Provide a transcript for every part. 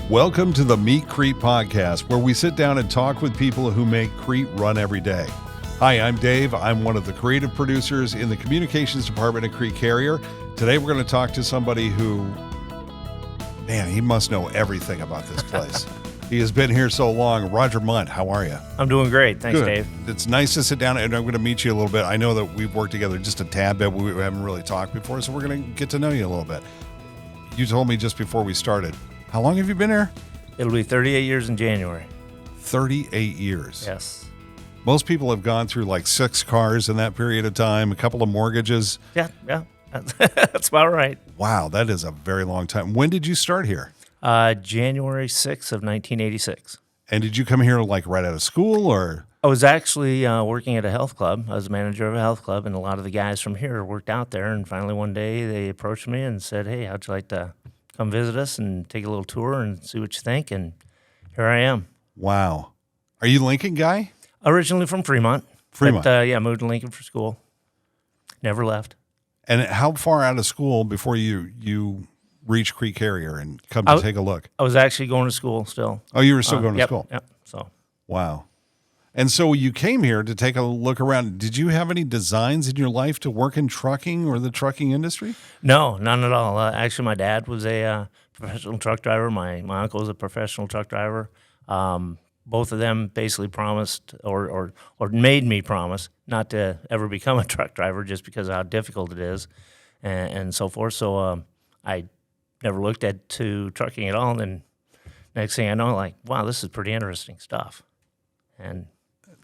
Welcome to the Meet Crete podcast, where we sit down and talk with people who make Crete run every day. Hi, I'm Dave. I'm one of the creative producers in the communications department at Crete Carrier. Today we're going to talk to somebody who, man, he must know everything about this place. He has been here so long. Roger Mundt, how are you? I'm doing great. Thanks, Good. Dave. It's nice to sit down, and I'm going to meet you a little bit. I know that we've worked together just a tad bit. We haven't really talked before, so we're going to get to know you a little bit. You told me just before we started, how long have you been here? It'll be 38 years in January. 38 years. Yes. Most people have gone through like 6 cars in that period of time, a couple of mortgages. Yeah. That's about right. Wow, that is a very long time. When did you start here? January 6th of 1986. And did you come here like right out of school or? I was actually working at a health club. I was manager of a health club, and a lot of the guys from here worked out there. And finally one day they approached me and said, hey, how'd you like to come visit us and take a little tour and see what you think? And here I am. Wow. Are you a Lincoln guy? Originally from Fremont. Fremont. But, moved to Lincoln for school. Never left. And how far out of school before you reach Crete Carrier and come to take a look? I was actually going to school still. Oh, you were still going to school? Yep. So. Wow. And so you came here to take a look around. Did you have any designs in your life to work in trucking or the trucking industry? No, none at all. Actually, my dad was a professional truck driver. My uncle was a professional truck driver. Both of them basically promised or made me promise not to ever become a truck driver just because of how difficult it is and so forth. So I never looked to trucking at all. And then next thing I know, like, wow, this is pretty interesting stuff. And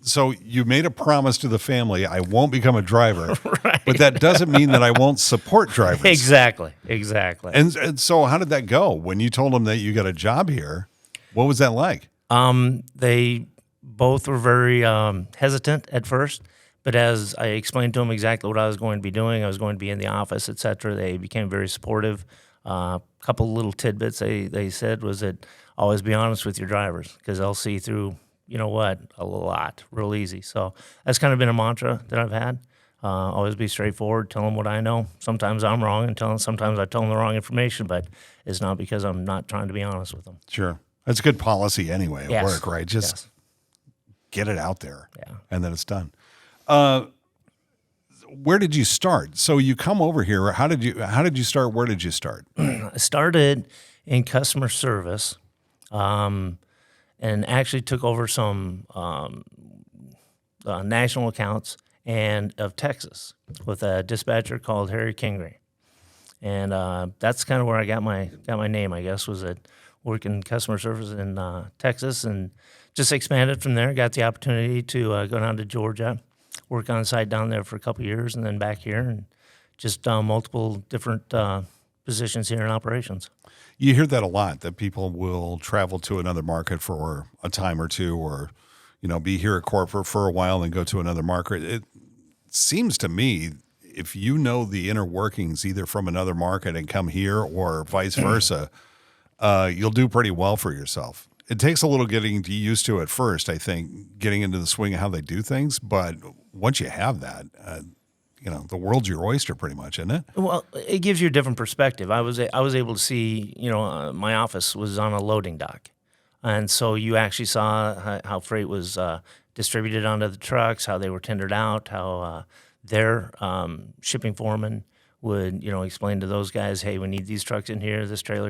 so you made a promise to the family, I won't become a driver, right. But that doesn't mean that I won't support drivers. Exactly. And so how did that go? When you told them that you got a job here, what was that like? They both were very hesitant at first, but as I explained to them exactly what I was going to be doing, I was going to be in the office, et cetera, they became very supportive. A couple little tidbits they said was that always be honest with your drivers because they'll see through, you know what, a lot, real easy. So that's kind of been a mantra that I've had. Always be straightforward, tell them what I know. Sometimes I'm wrong, and sometimes I tell them the wrong information, but it's not because I'm not trying to be honest with them. Sure. That's good policy anyway at work, right? Just get it out there, and then it's done. Where did you start? So you come over here. How did you start? Where did you start? I started in customer service. And actually took over some national accounts and of Texas with a dispatcher called Harry Kingery. And that's kind of where I got my name, I guess, was at working customer service in Texas, and just expanded from there. Got the opportunity to go down to Georgia, work on site down there for a couple of years, and then back here, and just multiple different positions here in operations. You hear that a lot, that people will travel to another market for a time or two, or, be here at corporate for a while and go to another market. It seems to me, if you know the inner workings either from another market and come here or vice versa, you'll do pretty well for yourself. It takes a little getting used to at first, I think, getting into the swing of how they do things. But once you have that, the world's your oyster pretty much, isn't it? Well, it gives you a different perspective. I was able to see, my office was on a loading dock. And so you actually saw how freight was distributed onto the trucks, how they were tendered out, how their shipping foreman would, explain to those guys, hey, we need these trucks in here, this trailer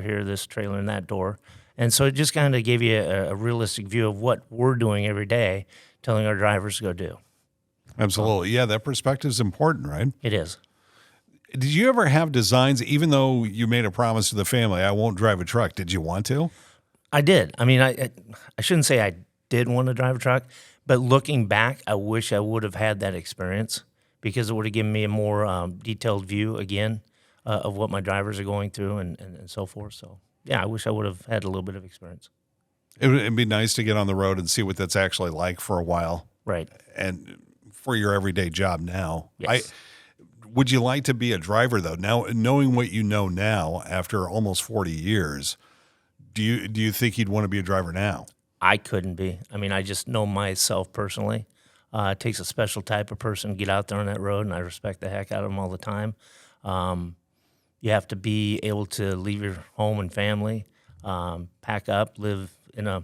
in that door. And so it just kind of gave you a realistic view of what we're doing every day, telling our drivers to go do. Absolutely. Yeah, that perspective is important, right? It is. Did you ever have designs, even though you made a promise to the family, I won't drive a truck, did you want to? I did. I mean, I shouldn't say I did want to drive a truck, but looking back, I wish I would have had that experience because it would have given me a more detailed view, again, of what my drivers are going through and so forth. So, yeah, I wish I would have had a little bit of experience. It'd be nice to get on the road and see what that's actually like for a while. Right. And for your everyday job now. Yes. Would you like to be a driver, though? Now, knowing what you know now after almost 40 years, do you think you'd want to be a driver now? I couldn't be. I mean, I just know myself personally. It takes a special type of person to get out there on that road, and I respect the heck out of them all the time. You have to be able to leave your home and family, pack up, live in a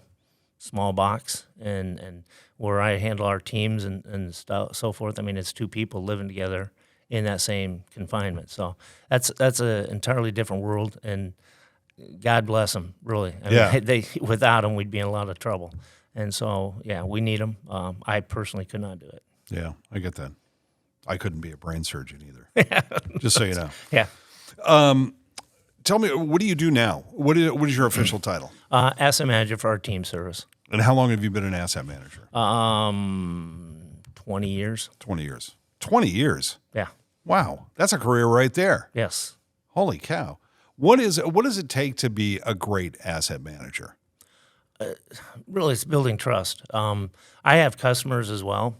small box, and where I handle our teams and stuff, so forth. I mean, it's two people living together in that same confinement. So that's an entirely different world, and God bless them, really. I mean, they without them, we'd be in a lot of trouble. And so, yeah, we need them. I personally could not do it. Yeah, I get that. I couldn't be a brain surgeon either. Just so you know. Yeah. Tell me, what do you do now? What is your official title? Asset manager for our team service. And how long have you been an asset manager? 20 years. 20 years. 20 years? Yeah. Wow. That's a career right there. Yes. Holy cow. What does it take to be a great asset manager? Really, it's building trust. I have customers as well,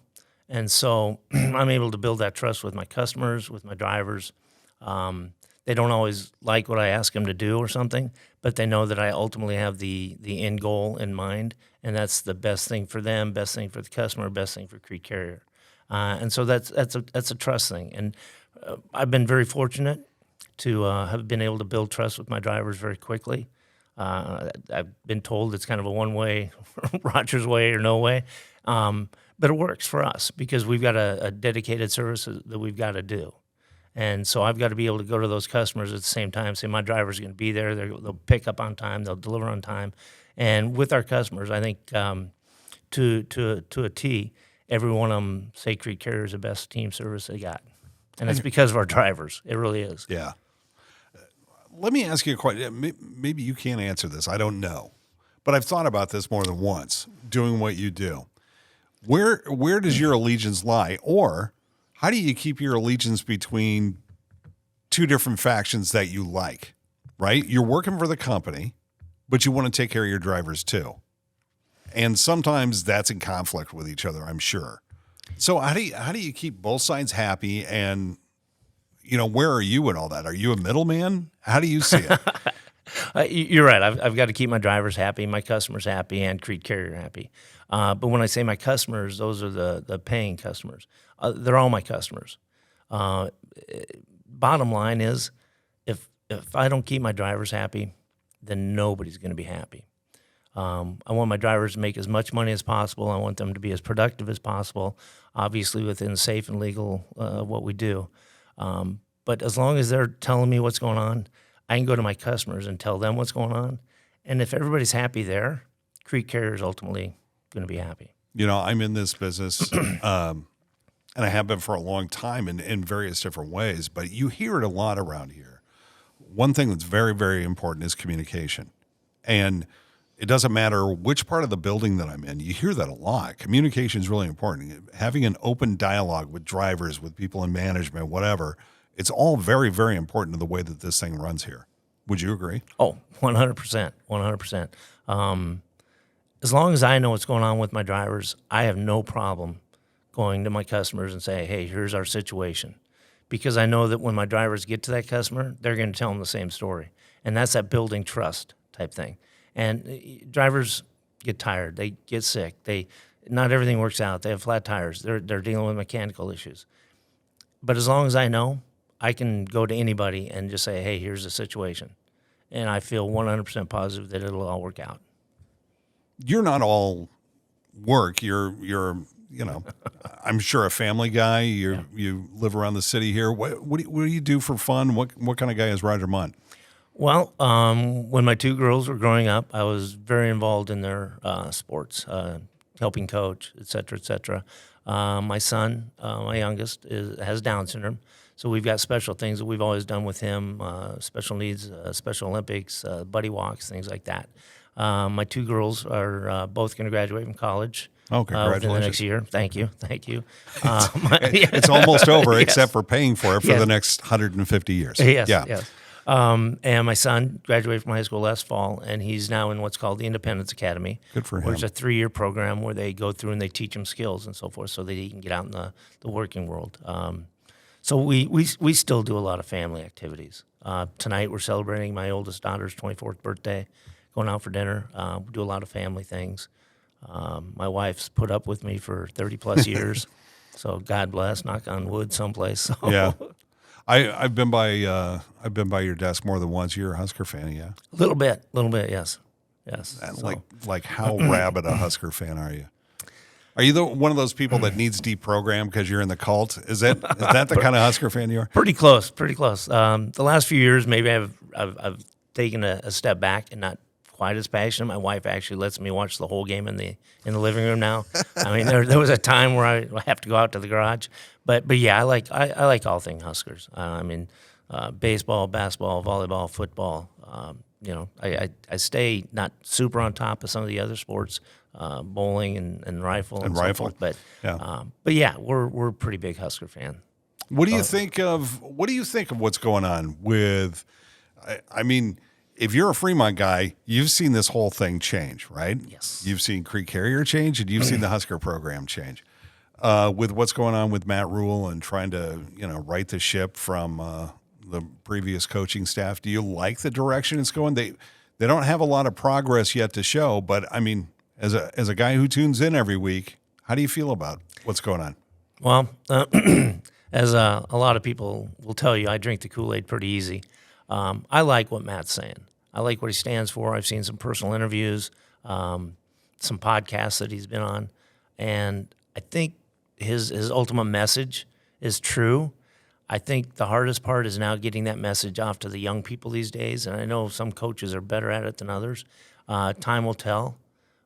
and so I'm able to build that trust with my customers, with my drivers. They don't always like what I ask them to do or something, but they know that I ultimately have the end goal in mind, and that's the best thing for them, best thing for the customer, best thing for Crete Carrier. And so that's a trust thing. And I've been very fortunate to have been able to build trust with my drivers very quickly. I've been told it's kind of a one-way, Roger's way or no way, but it works for us because we've got a dedicated service that we've got to do. And so I've got to be able to go to those customers at the same time, say my driver's going to be there, they'll pick up on time, they'll deliver on time. And with our customers, I think to a T, every one of them say Crete Carrier is the best team service they got. And it's because of our drivers. It really is. Yeah. Let me ask you a question. Maybe you can't answer this. I don't know. But I've thought about this more than once, doing what you do. Where does your allegiance lie? Or how do you keep your allegiance between two different factions that you like, right? You're working for the company, but you want to take care of your drivers too. And sometimes that's in conflict with each other, I'm sure. So how do you keep both sides happy? And, where are you in all that? Are you a middleman? How do you see it? You're right. I've got to keep my drivers happy, my customers happy, and Crete Carrier happy. But when I say my customers, those are the paying customers. They're all my customers. Bottom line is, if I don't keep my drivers happy, then nobody's going to be happy. I want my drivers to make as much money as possible. I want them to be as productive as possible, obviously within safe and legal what we do. But as long as they're telling me what's going on, I can go to my customers and tell them what's going on. And if everybody's happy there, Crete Carrier is ultimately going to be happy. I'm in this business, and I have been for a long time in various different ways, but you hear it a lot around here. One thing that's very, very important is communication. And it doesn't matter which part of the building that I'm in. You hear that a lot. Communication is really important. Having an open dialogue with drivers, with people in management, whatever, it's all very, very important to the way that this thing runs here. Would you agree? Oh, 100%, 100%. As long as I know what's going on with my drivers, I have no problem going to my customers and say, hey, here's our situation. Because I know that when my drivers get to that customer, they're going to tell them the same story. And that's that building trust type thing. And drivers get tired. They get sick. Not everything works out. They have flat tires. They're dealing with mechanical issues. But as long as I know, I can go to anybody and just say, hey, here's the situation. And I feel 100% positive that it'll all work out. You're not all work. You're I'm sure a family guy. You live around the city here. What do you do for fun? What kind of guy is Roger Mundt? Well, when my two girls were growing up, I was very involved in their sports, helping coach, et cetera, et cetera. My son, my youngest, has Down syndrome, so we've got special things that we've always done with him, special needs, Special Olympics, buddy walks, things like that. My two girls are both going to graduate from college. Oh, congratulations. Within the next year. Thank you. It's almost over, except for paying for it for the next 150 years. Yes. And my son graduated from high school last fall, and he's now in what's called the Independence Academy. Good for him. Which is a 3-year program where they go through and they teach him skills and so forth so that he can get out in the working world. So we still do a lot of family activities. Tonight we're celebrating my oldest daughter's 24th birthday, going out for dinner. We do a lot of family things. My wife's put up with me for 30-plus years, so God bless, knock on wood someplace. So. Yeah. I've been by your desk more than once. You're a Husker fan, yeah? A little bit, yes. Yes. And So, like how rabid a Husker fan are you? Are you one of those people that needs deprogrammed because you're in the cult? Is that the kind of Husker fan you are? pretty close. The last few years, maybe I've taken a step back and not quite as passionate. My wife actually lets me watch the whole game in the living room now. I mean, there was a time where I have to go out to the garage, but yeah, I like all things Huskers. I mean, baseball, basketball, volleyball, football. I stay not super on top of some of the other sports, bowling and rifle and so forth, but yeah, we're a pretty big Husker fan. What do you think of what's going on with? I mean, if you're a Fremont guy, you've seen this whole thing change, right? Yes. You've seen Crete Carrier change, and you've seen the Husker program change. With what's going on with Matt Rule and trying to, right the ship from the previous coaching staff, do you like the direction it's going? They don't have a lot of progress yet to show, but I mean, as a guy who tunes in every week, how do you feel about what's going on? Well, as a lot of people will tell you, I drink the Kool-Aid pretty easy. I like what Matt's saying. I like what he stands for. I've seen some personal interviews, some podcasts that he's been on, and I think his ultimate message is true. I think the hardest part is now getting that message off to the young people these days, and I know some coaches are better at it than others. Time will tell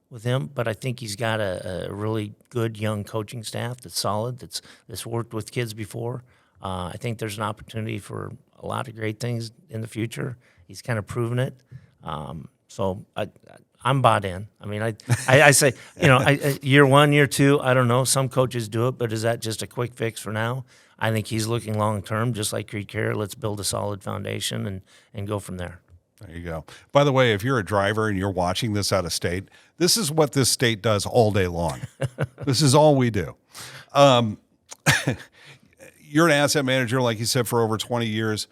with him, but I think he's got a really good young coaching staff that's solid, that's worked with kids before. I think there's an opportunity for a lot of great things in the future. He's kind of proven it. So I'm bought in. I mean, I say, year one, year two, I don't know. Some coaches do it, but is that just a quick fix for now? I think he's looking long term, just like Crete Carrier. Let's build a solid foundation and go from there. There you go. By the way, if you're a driver and you're watching this out of state, this is what this state does all day long. This is all we do. You're an asset manager, like you said, for over 20 years.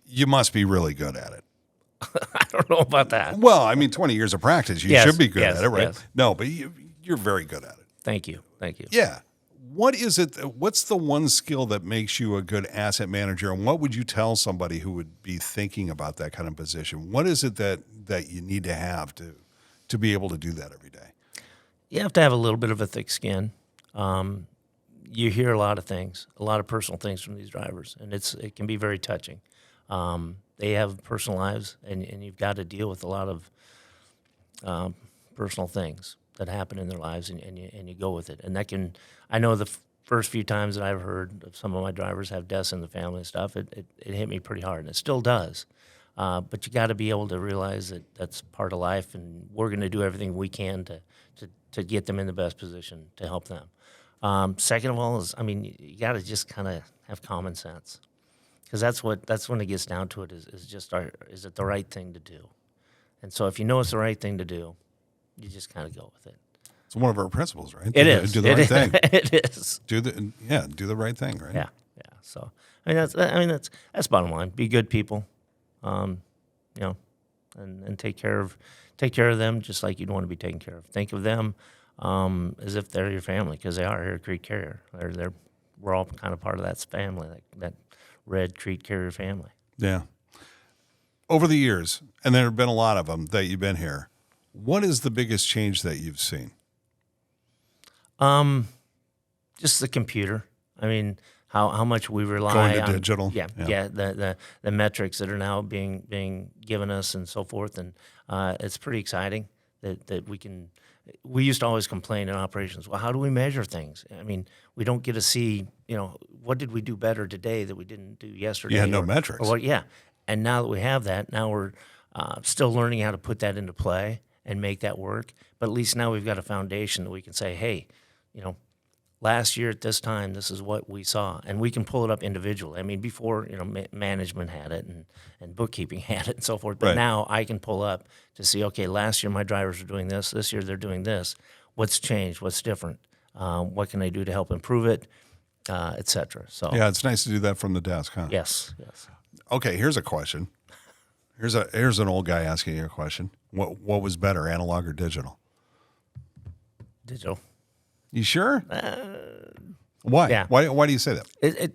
You must be really good at it. I don't know about that. Well, I mean, 20 years of practice. You should be good at it, right? Yes. No, but you're very good at it. Thank you. Yeah. What is it? What's the one skill that makes you a good asset manager? And what would you tell somebody who would be thinking about that kind of position? What is it that you need to have to be able to do that every day? You have to have a little bit of a thick skin. You hear a lot of things, a lot of personal things from these drivers, and it can be very touching. They have personal lives, and you've got to deal with a lot of personal things that happen in their lives, and you go with it. And that can, I know the first few times that I've heard of some of my drivers have deaths in the family and stuff, it hit me pretty hard, and it still does. But you got to be able to realize that that's part of life, and we're going to do everything we can to get them in the best position to help them. Second of all is, I mean, you got to just kind of have common sense, because that's when it gets down to it, is is it the right thing to do? And so if you know it's the right thing to do, you just kind of go with it. It's one of our principles, right? It is. Do the right thing. It is. Do the right thing, right? Yeah. So that's bottom line. Be good people, and take care of them just like you'd want to be taken care of. Think of them as if they're your family, because they are here at Crete Carrier. We're all kind of part of that family, that red Crete Carrier family. Yeah. Over the years, and there have been a lot of them that you've been here, what is the biggest change that you've seen? Just the computer. I mean, how much we rely going to on digital. Yeah. The metrics that are now being given us and so forth, and it's pretty exciting that we can. We used to always complain in operations, well, how do we measure things? I mean, we don't get to see, what did we do better today that we didn't do yesterday? Yeah, no metrics. And now that we have that, now we're still learning how to put that into play and make that work. But at least now we've got a foundation that we can say, hey, last year at this time, this is what we saw. And we can pull it up individually. I mean, before, management had it and bookkeeping had it and so forth. But right. Now I can pull up to see, okay, last year my drivers were doing this. This year they're doing this. What's changed? What's different? What can I do to help improve it, et cetera? So, yeah, it's nice to do that from the desk, huh? Yes. Okay, here's a question. Here's an old guy asking you a question. What was better, analog or digital? Digital. You sure? Why? Yeah. Why do you say that?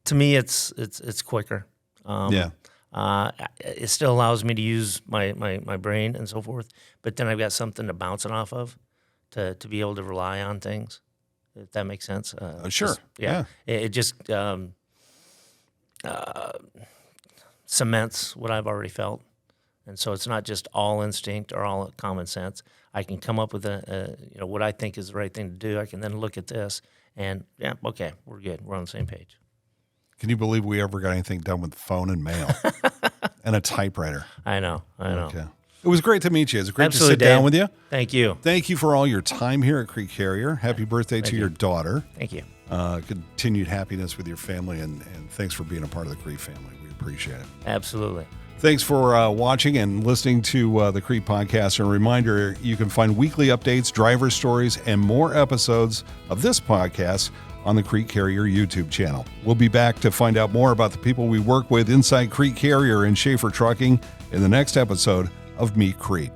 To me, it's quicker. It still allows me to use my brain and so forth, but then I've got something to bounce it off of to be able to rely on things, if that makes sense. Sure. It just cements what I've already felt. And so it's not just all instinct or all common sense. I can come up with what I think is the right thing to do. I can then look at this and, okay, we're good. We're on the same page. Can you believe we ever got anything done with phone and mail and a typewriter? I know. Okay. It was great to meet you. It's great Absolutely, to sit down with you. Thank you. Thank you for all your time here at Crete Carrier. Happy birthday to your daughter. Thank you. Continued happiness with your family, and thanks for being a part of the Crete family. We appreciate it. Absolutely. Thanks for watching and listening to the Crete podcast. And a reminder, you can find weekly updates, driver stories, and more episodes of this podcast on the Crete Carrier YouTube channel. We'll be back to find out more about the people we work with inside Crete Carrier and Schaefer Trucking in the next episode of Meet Crete.